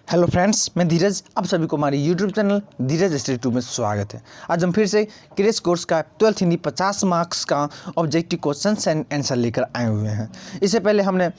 Hello friends, मैं धीरज। आप सभी को हमारी यूट्यूब चैनल धीरज स्टडी 2 में स्वागत है। आज हम फिर से क्रेश कोर्स का 12th हिंदी 50 मार्क्स का ऑब्जेक्टिव क्वेश्चन एंड आंसर लेकर आए हुए हैं। इससे पहले हमने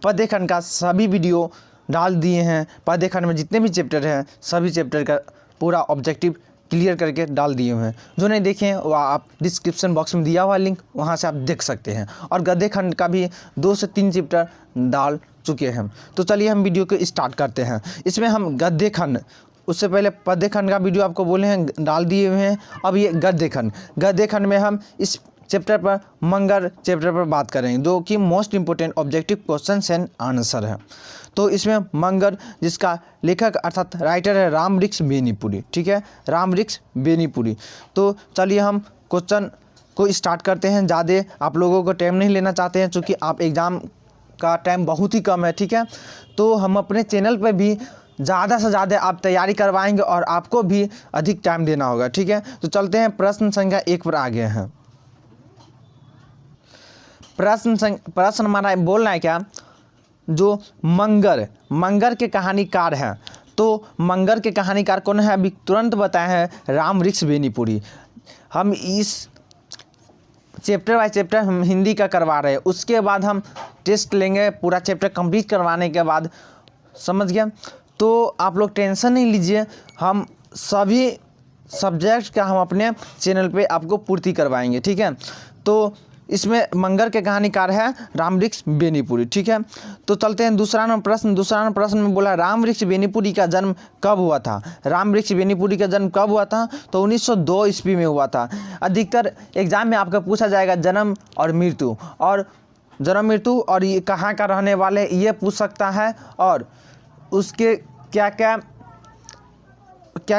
पद्य खंड का सभी वीडियो डाल दिए हैं। पद्य खंड में जितने भी चैप्टर हैं सभी चैप्टर का पूरा ऑब्जेक्टिव क्लियर करके डाल दिए हुए हैं। जो नहीं देखे हैं वह आप डिस्क्रिप्शन बॉक्स में दिया हुआ लिंक वहां से आप देख सकते हैं। और गद्य खंड का भी 2 से 3 चैप्टर डाल चुके हैं। तो चलिए हम वीडियो को स्टार्ट करते हैं। इसमें हम गद्य खंड, उससे पहले पद्य खंड का वीडियो आपको बोले हैं डाल दिए हुए हैं। अब ये गद्य खंड में हम इस चैप्टर पर मंगर चैप्टर पर बात करेंगे, जो कि most important objective question and answer है। तो इसमें मंगर, जिसका लेखक अर्थात राइटर है रामवृक्ष बेनीपुरी। ठीक है, रामवृक्ष बेनीपुरी। तो चलिए हम क्वेश्चन को स्टार्ट करते हैं। ज़्यादा आप लोगों को टाइम नहीं लेना चाहते हैं, क्योंकि आप एग्ज़ाम का टाइम बहुत ही कम है। ठीक है, तो हम अपने चैनल पर भी ज़्यादा से ज़्यादा आप तैयारी करवाएंगे और आपको भी अधिक टाइम देना होगा। ठीक है, तो चलते हैं प्रश्न संख्या 1 पर आगे हैं। प्रश्न हमारा बोल रहा है क्या, जो मंगर के कहानीकार हैं। तो मंगर के कहानीकार कौन है अभी तुरंत बताए हैं रामवृक्ष बेनीपुरी। हम इस चैप्टर बाय चैप्टर हम हिंदी का करवा रहे हैं, उसके बाद हम टेस्ट लेंगे पूरा चैप्टर कंप्लीट करवाने के बाद। समझ गया? तो आप लोग टेंशन नहीं लीजिए, हम सभी सब्जेक्ट का हम अपने चैनल पे आपको पूर्ति करवाएंगे। ठीक है, तो इसमें मंगर के कहानीकार है रामवृक्ष बेनीपुरी। ठीक है, तो चलते हैं दूसरा नंबर प्रश्न में बोला रामवृक्ष बेनीपुरी का जन्म कब हुआ था। रामवृक्ष बेनीपुरी का जन्म कब हुआ था, तो 1902 ईस्वी में हुआ था। अधिकतर एग्जाम में आपका पूछा जाएगा जन्म और मृत्यु, और ये कहाँ का रहने वाले ये पूछ सकता है, और उसके क्या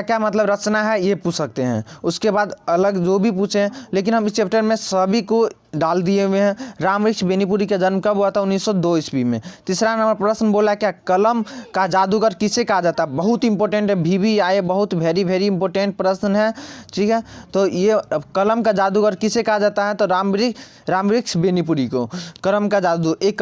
क्या मतलब रचना है ये पूछ सकते हैं। उसके बाद अलग जो भी पूछें, लेकिन हम इस चैप्टर में सभी को डाल दिए हुए हैं। रामवृक्ष बेनीपुरी का जन्म कब हुआ था, 1902 ईस्वी में। तीसरा नंबर प्रश्न बोला क्या कलम का जादूगर किसे कहा जाता है। बहुत इंपॉर्टेंट है, VVI बहुत वेरी इंपॉर्टेंट प्रश्न है। ठीक है, तो ये कलम का जादूगर किसे कहा जाता है, तो रामवृक्ष बेनीपुरी को। एक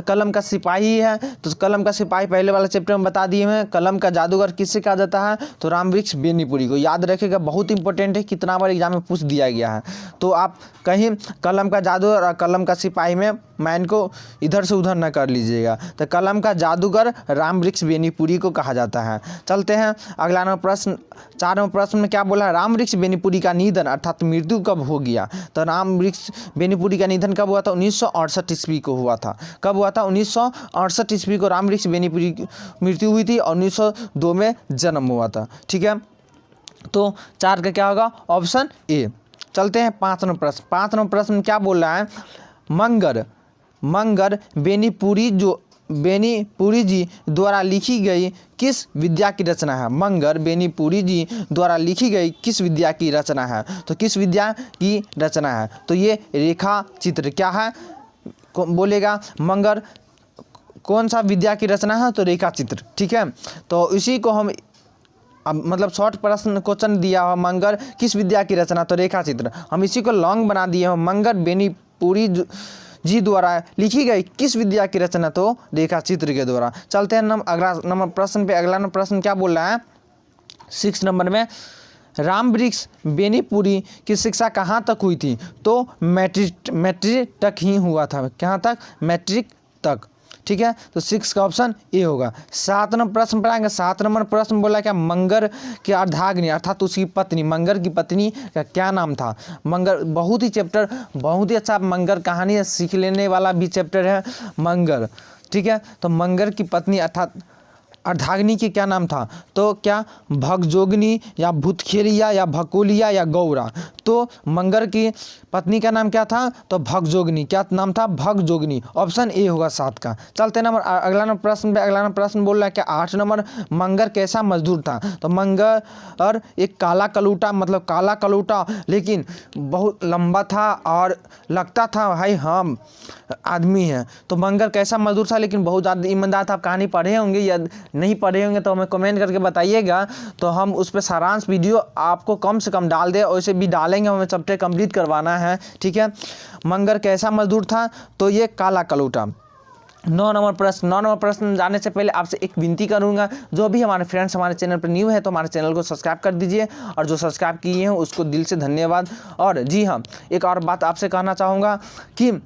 कलम का सिपाही है, तो कलम का सिपाही पहले वाला चैप्टर में बता दिए हैं। कलम का जादूगर किसे कहा जाता है, तो रामवृक्ष बेनीपुरी को। याद रखेगा, बहुत इंपॉर्टेंट है, कितना बार एग्जाम में पूछ दिया गया है। तो आप कहीं कलम का जादूगर और कलम का सिपाही में माइंड को इधर से उधर न कर लीजिएगा। तो कलम का जादूगर रामवृक्ष बेनीपुरी को कहा जाता है। चलते हैं अगला नंबर प्रश्न। 4 नंबर प्रश्न में क्या बोला, रामवृक्ष बेनीपुरी का निधन अर्थात मृत्यु कब हो गया। तो रामवृक्ष बेनीपुरी का निधन कब हुआ था, 1968 ईस्वी को हुआ था। कब हुआ था, 1968 ईस्वी को रामवृक्ष बेनीपुरी की मृत्यु हुई थी और 1902 में जन्म हुआ था। ठीक है, तो 4 का क्या होगा, ऑप्शन ए। चलते हैं 5 नंबर प्रश्न में क्या बोल रहा है, मंगर बेनीपुरी जी द्वारा लिखी गई किस विद्या की रचना है। मंगर बेनीपुरी जी द्वारा लिखी गई किस विद्या की रचना है, तो किस विद्या की रचना है, तो ये रेखा चित्र क्या है बोलेगा। मंगर कौन सा विद्या की रचना है, तो रेखा चित्र। ठीक है, तो इसी को हम मतलब शॉर्ट प्रश्न क्वेश्चन दिया हुआ, मंगर किस विद्या की रचना, तो रेखा चित्र। हम इसी को लॉन्ग बना दिए हैं, मंगर बेनीपुरी जी द्वारा लिखी गई किस विद्या की रचना, तो रेखा चित्र के द्वारा। चलते हैं अगला नंबर प्रश्न पे। अगला नंबर प्रश्न क्या बोल रहा है, 6 नंबर में रामवृक्ष बेनीपुरी की शिक्षा कहाँ तक हुई थी, तो मैट्रिक तक ही हुआ था। कहाँ तक, मैट्रिक तक। ठीक है, तो 6 का ऑप्शन ए होगा। 7 नंबर प्रश्न पर आएंगे। 7 नंबर प्रश्न बोला क्या मंगर के अर्धांगिनी अर्थात उसकी पत्नी, मंगर की पत्नी का क्या नाम था। मंगर बहुत ही अच्छा मंगर कहानी सीख लेने वाला भी चैप्टर है मंगर। ठीक है, तो मंगर की पत्नी अर्थात अर्धांगिनी की क्या नाम था, तो क्या भगजोगिनी या भूतखेलिया या भकोलिया या गौरा। तो मंगर की पत्नी का नाम क्या था, तो भगजोगिनी। क्या नाम था, भगजोगिनी। ऑप्शन ए होगा 7 का। चलते नंबर अगला नंबर प्रश्न पे। अगला नंबर प्रश्न बोल रहा है क्या 8 नंबर, मंगर कैसा मजदूर था, तो मंगर एक काला कलूटा लेकिन बहुत लंबा था और लगता था भाई हम आदमी है। तो मंगर कैसा मजदूर था, लेकिन बहुत ज़्यादा ईमानदार था। आप कहानी पढ़े होंगे या नहीं पढ़े होंगे तो हमें कमेंट करके बताइएगा, तो हम उस पर सारांश वीडियो आपको कम से कम डाल दें, वैसे भी डालेंगे, हमें चैप्टर कंप्लीट करवाना है। ठीक है, मंगर कैसा मजदूर था, तो ये काला कलूटा। 9 नंबर प्रश्न जानने से पहले आपसे एक विनती करूंगा, जो भी हमारे फ्रेंड्स हमारे चैनल पर न्यू है तो हमारे चैनल को सब्सक्राइब कर दीजिए, और जो सब्सक्राइब किए हैं उसको दिल से धन्यवाद। और जी हाँ, एक और बात आपसे कहना चाहूँगा कि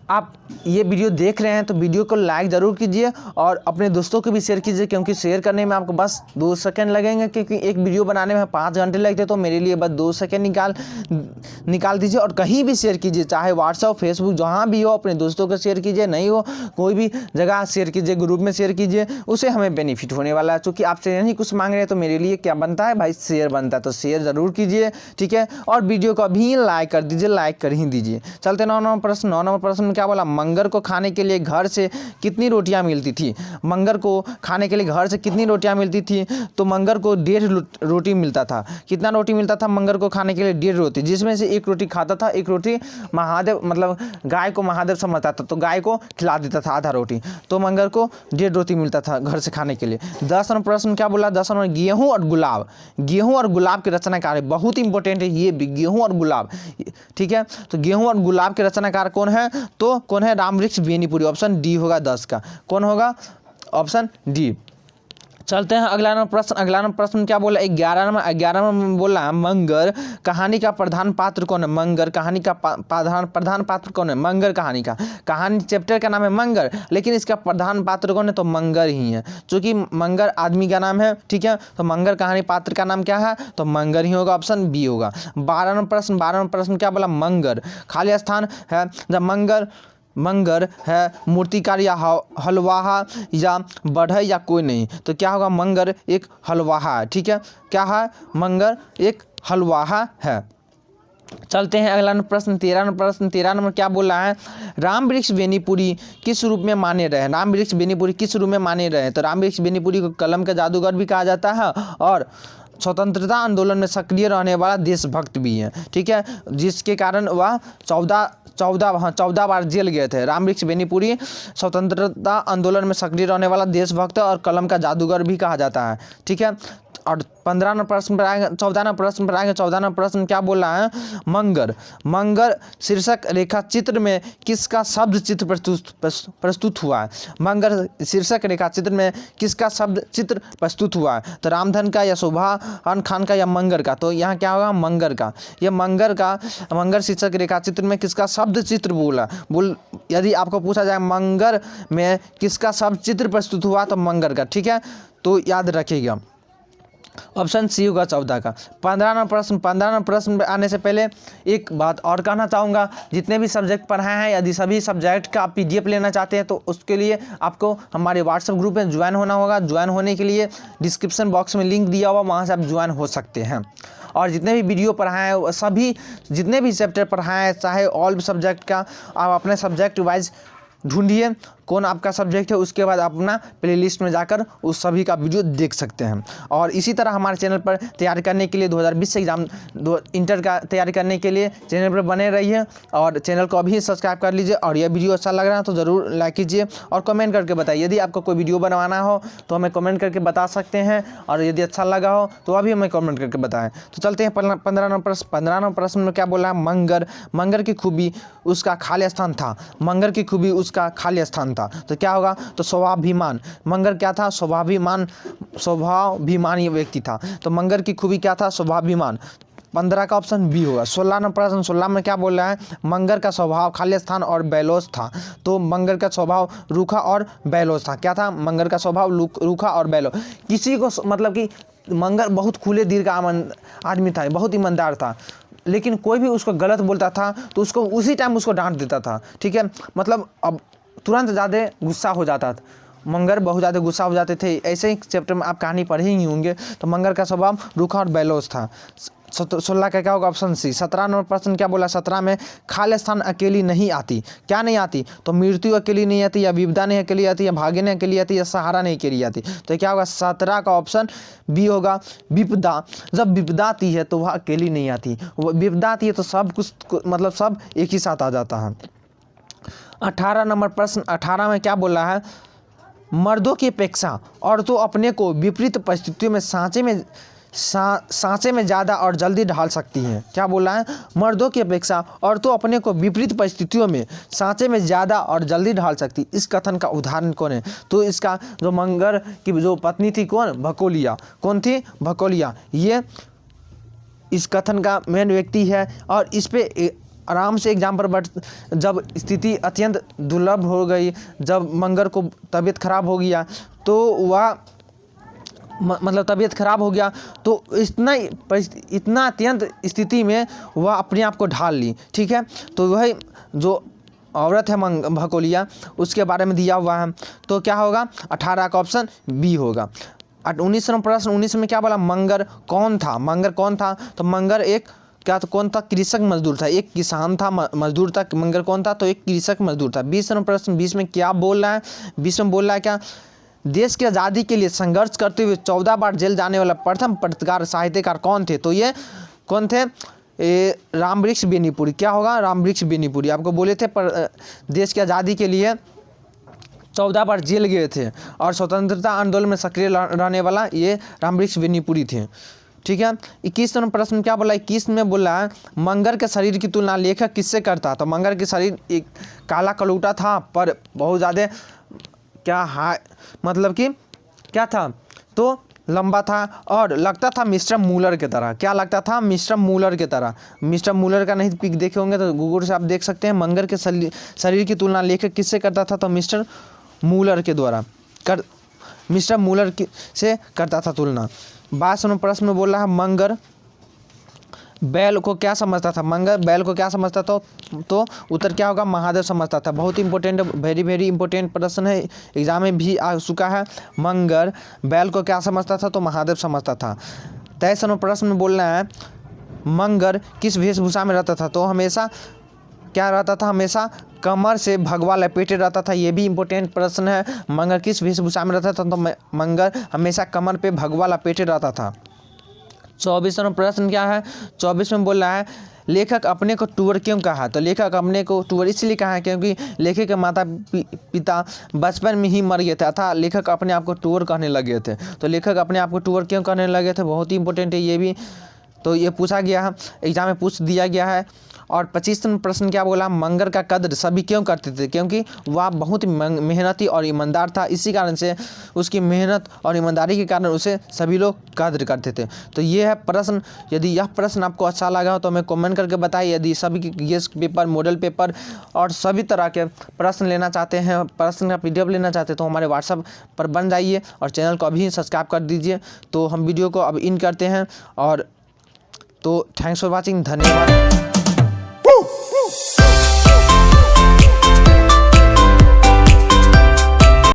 आप ये वीडियो देख रहे हैं तो वीडियो को लाइक ज़रूर कीजिए और अपने दोस्तों को भी शेयर कीजिए, क्योंकि शेयर करने में आपको बस 2 सेकंड लगेंगे, क्योंकि एक वीडियो बनाने में 5 घंटे लगते, तो मेरे लिए बस 2 सेकंड निकाल दीजिए और कहीं भी शेयर कीजिए, चाहे व्हाट्सएप फेसबुक जहाँ भी हो, अपने दोस्तों को शेयर कीजिए, नहीं हो कोई भी जगह शेयर कीजिए, ग्रुप में शेयर कीजिए, उससे हमें बेनिफिट होने वाला है। चूँकि आपसे नहीं कुछ मांग रहे हैं तो मेरे लिए क्या बनता है भाई, शेयर बनता है, तो शेयर ज़रूर कीजिए, ठीक है। और वीडियो को अभी लाइक कर दीजिए, लाइक कर ही दीजिए। चलते 9 नंबर प्रश्न में क्या बोला, मंगर को खाने के लिए घर से कितनी रोटियां मिलती थी। मंगर को खाने के लिए घर से कितनी रोटियां मिलती थी, तो मंगर को 1.5 रोटी मिलता था। कितना रोटी मिलता था मंगर को खाने के लिए? 1.5 रोटी, जिसमें से 1 रोटी खाता था, 1 रोटी महादेव मतलब गाय को महादेव समझता था, तो गाय को खिला देता था आधा रोटी, तो मंगर को 1.5 रोटी मिलता था घर से खाने के लिए। 10 नंबर प्रश्न क्या बोला, 10 नंबर, गेहूँ और गुलाब। गेहूँ और गुलाब के रचनाकार, बहुत इंपॉर्टेंट है ये भी, गेहूँ और गुलाब, ठीक है। तो गेहूँ और गुलाब के रचनाकार कौन है, तो कौन है, रामवृक्ष बेनीपुरी। ऑप्शन डी होगा 10 का, कौन होगा, ऑप्शन डी। चलते हैं अगला नंबर प्रश्न क्या बोला, 11 में बोला मंगर कहानी का प्रधान पात्र कौन है। मंगर कहानी का प्रधान पात्र कौन है, मंगर कहानी चैप्टर का नाम है मंगर, लेकिन इसका प्रधान पात्र कौन है, तो मंगर ही है, क्योंकि मंगर आदमी का नाम है, ठीक है। तो मंगर कहानी पात्र का नाम क्या है, तो मंगर ही होगा, ऑप्शन बी होगा। 12 नंबर प्रश्न क्या बोला, मंगर खाली स्थान है, जब मंगर है मूर्तिकार या हलवाहा या बढ़ई या कोई नहीं, तो क्या होगा, मंगर एक हलवाहा है, ठीक है। क्या है, मंगर एक हलवाहा है। चलते हैं अगला प्रश्न 13 नंबर क्या बोला है, रामवृक्ष बेनीपुरी किस रूप में माने रहे। रामवृक्ष बेनीपुरी किस रूप में माने रहे, तो रामवृक्ष बेनीपुरी को कलम का जादूगर भी कहा जाता है और स्वतंत्रता आंदोलन में सक्रिय रहने वाला देशभक्त भी है, ठीक है, जिसके कारण वह 14 बार जेल गए थे। रामवृक्ष बेनीपुरी स्वतंत्रता आंदोलन में सक्रिय रहने वाला देशभक्त और कलम का जादूगर भी कहा जाता है, ठीक है। और 15 नंबर प्रश्न पर आएंगे, 14 नंबर प्रश्न क्या बोल रहा है, मंगर शीर्षक रेखा चित्र में किसका शब्द चित्र प्रस्तुत हुआ है। मंगर शीर्षक रेखा चित्र में किसका शब्द चित्र प्रस्तुत हुआ है, तो रामधन का या शोभान खान का या मंगर का, तो यहाँ क्या होगा, मंगर का। ये मंगर शीर्षक रेखा चित्र में किसका शब्द चित्र यदि आपको पूछा जाए मंगर में किसका शब्द चित्र प्रस्तुत हुआ, तो मंगर का, ठीक है, तो याद रखिएगा, ऑप्शन सी होगा 14 का। 15 नंबर प्रश्न आने से पहले एक बात और कहना चाहूँगा, जितने भी सब्जेक्ट पढ़ाए हैं, यदि सभी सब्जेक्ट का आप PDF लेना चाहते हैं तो उसके लिए आपको हमारे व्हाट्सएप ग्रुप में ज्वाइन होना होगा। ज्वाइन होने के लिए डिस्क्रिप्शन बॉक्स में लिंक दिया हुआ, वहाँ से आप ज्वाइन हो सकते हैं। और जितने भी वीडियो पढ़ाए हैं, सभी जितने भी चैप्टर पढ़ाए हैं, चाहे ऑल सब्जेक्ट का, आप अपने सब्जेक्ट वाइज ढूंढिए कौन आपका सब्जेक्ट है, उसके बाद अपना प्लेलिस्ट में जाकर उस सभी का वीडियो देख सकते हैं। और इसी तरह हमारे चैनल पर तैयारी करने के लिए 2020 एग्जाम इंटर का तैयारी करने के लिए चैनल पर बने रहिए और चैनल को अभी सब्सक्राइब कर लीजिए। और यह वीडियो अच्छा लग रहा है तो ज़रूर लाइक कीजिए और कमेंट करके बताइए। यदि आपको कोई वीडियो बनवाना हो तो हमें कमेंट करके बता सकते हैं, और यदि अच्छा लगा हो तो अभी हमें कमेंट करके बताएं। तो चलते हैं 15 नंबर प्रश्न में क्या बोला है, मंगर की खूबी उसका खाली स्थान था। मंगर की खूबी उसका खाली स्थान था, तो क्या होगा, तो स्वभाभिमान। मंगर क्या था, स्वभाभिमानी व्यक्ति था, तो मंगर की खूबी क्या था, स्वभाभिमान। 15 का ऑप्शन बी होगा। 16 नंबर प्रश्न 16 में क्या बोल रहा है, मंगर का स्वभाव खाली स्थान और बैलोस था, तो मंगर का स्वभाव रूखा और बैलोस था। क्या था, मंगर का स्वभाव रूखा और बैलोस। किसी को मतलब कि मंगर बहुत खुले दिल का आदमी था, बहुत ईमानदार था, लेकिन कोई भी उसको गलत बोलता था तो उसको उसी टाइम उसको डांट देता था, ठीक है। मतलब अब तुरंत ज़्यादा गुस्सा हो जाता था, मंगर बहुत ज़्यादा गुस्सा हो जाते थे। ऐसे ही चैप्टर में आप कहानी पढ़े ही होंगे। तो मंगर का स्वभाव रूखा और बैलोस था। 16 का क्या होगा, ऑप्शन सी। 17 नंबर प्रश्न क्या बोला, 17 में खाली स्थान अकेली नहीं आती। क्या नहीं आती, तो मृत्यु अकेली नहीं आती, या विपदा नहीं अकेली आती, या भाग्य नहीं अकेली आती, या सहारा नहीं अकेली आती। तो क्या होगा, 17 का ऑप्शन बी होगा, विपदा। जब विपदा आती है तो वह अकेली नहीं आती, विपदा आती है तो सब कुछ मतलब सब एक ही साथ आ जाता है। 18 नंबर प्रश्न 18 में क्या बोला है, मर्दों की अपेक्षा औरतों अपने को विपरीत परिस्थितियों में सांचे में सांचे में ज़्यादा और जल्दी ढाल सकती हैं। क्या बोला है? मर्दों की अपेक्षा औरतें अपने को विपरीत परिस्थितियों में सांचे में ज़्यादा और जल्दी ढाल सकती। इस कथन का उदाहरण कौन है? तो इसका जो मंगर की जो पत्नी थी कौन? भकोलिया। कौन थी? भकोलिया। ये इस कथन का मेन व्यक्ति है। और इस पे आराम से एग्जाम्पल बट जब स्थिति अत्यंत दुर्लभ हो गई, जब मंगर को तबीयत खराब हो गया तो वह मतलब तबीयत खराब हो गया तो इतना अत्यंत स्थिति में वह अपने आप को ढाल ली। ठीक है, तो वही जो औरत है भकोलिया उसके बारे में दिया हुआ है। तो क्या होगा? 18 का ऑप्शन बी होगा। 19वां प्रश्न 19 में क्या बोला? मंगर कौन था? मंगर कौन था? तो मंगर एक क्या तो कौन था? कृषक मजदूर था। एक किसान था, मजदूर था। मंगर कौन था? तो एक कृषक मजदूर था। 20वां प्रश्न 20 में क्या बोल रहा है? 20 में बोल रहा है क्या? देश की आज़ादी के लिए संघर्ष करते हुए 14 बार जेल जाने वाला प्रथम पत्रकार साहित्यकार कौन थे? तो ये कौन थे? रामवृक्ष बेनीपुरी। क्या होगा? रामवृक्ष बेनीपुरी। आपको बोले थे देश की आज़ादी के लिए 14 बार जेल गए थे और स्वतंत्रता आंदोलन में सक्रिय रहने वाला ये रामवृक्ष बेनीपुरी थे। ठीक है, 21वां प्रश्न क्या बोला? 21 में बोला है मंगर के शरीर की तुलना लेखक किससे करता? तो मंगर के शरीर एक काला कलूटा था पर बहुत ज़्यादा मतलब कि क्या था? तो लंबा था और लगता था मिस्टर मूलर की तरह। क्या लगता था? मिस्टर मूलर की तरह। मिस्टर मूलर का नहीं पिक देखे होंगे तो गूगल से आप देख सकते हैं। मंगर के शरीर की तुलना लेखक किससे करता था? तो मिस्टर मूलर के द्वारा मिस्टर मूलर से करता था तुलना। 22वां प्रश्न में बोल रहा है मंगर बैल को क्या समझता था? मंगर बैल को क्या समझता था? तो उत्तर क्या होगा? महादेव समझता था। बहुत इंपॉर्टेंट, वेरी इंपॉर्टेंट प्रश्न है, एग्जाम में भी आ चुका है। मंगर बैल को क्या समझता था? तो महादेव समझता था। 23वां प्रश्न में बोलना है मंगर किस वेशभूषा में रहता था? तो हमेशा क्या रहता था? हमेशा कमर से भगवा लपेटे रहता था। ये भी इंपॉर्टेंट प्रश्न है। मंगर किस वेशभूषा में रहता था? तो मंगर हमेशा कमर पे भगवा लपेटे रहता था। 24वां प्रश्न क्या है? 24 में बोल रहा है लेखक अपने को टूअर क्यों कहा? तो लेखक अपने को टूअर इसलिए कहा है क्योंकि लेखक के माता पिता बचपन में ही मर गए थे, अतः लेखक अपने आप को टूअर कहने लगे थे। तो लेखक अपने आप को टूअर क्यों कहने लगे थे? बहुत ही इंपॉर्टेंट है ये भी। तो ये पूछा गया है, एग्जाम में पूछ दिया गया है। और 25वां प्रश्न क्या बोला? मंगर का कद्र सभी क्यों करते थे? क्योंकि वह बहुत मेहनती और ईमानदार था, इसी कारण से उसकी मेहनत और ईमानदारी के कारण उसे सभी लोग कद्र करते थे। तो ये है प्रश्न। यदि यह प्रश्न आपको अच्छा लगा हो तो हमें कमेंट करके बताइए। यदि सभी गेस पेपर, मॉडल पेपर और सभी तरह के प्रश्न लेना चाहते हैं, प्रश्न का PDF लेना चाहते हैं तो हमारे व्हाट्सएप पर बन जाइए और चैनल को अभी सब्सक्राइब कर दीजिए। तो हम वीडियो को अब इन करते हैं और तो थैंक्स फॉर वॉचिंग, धन्यवाद।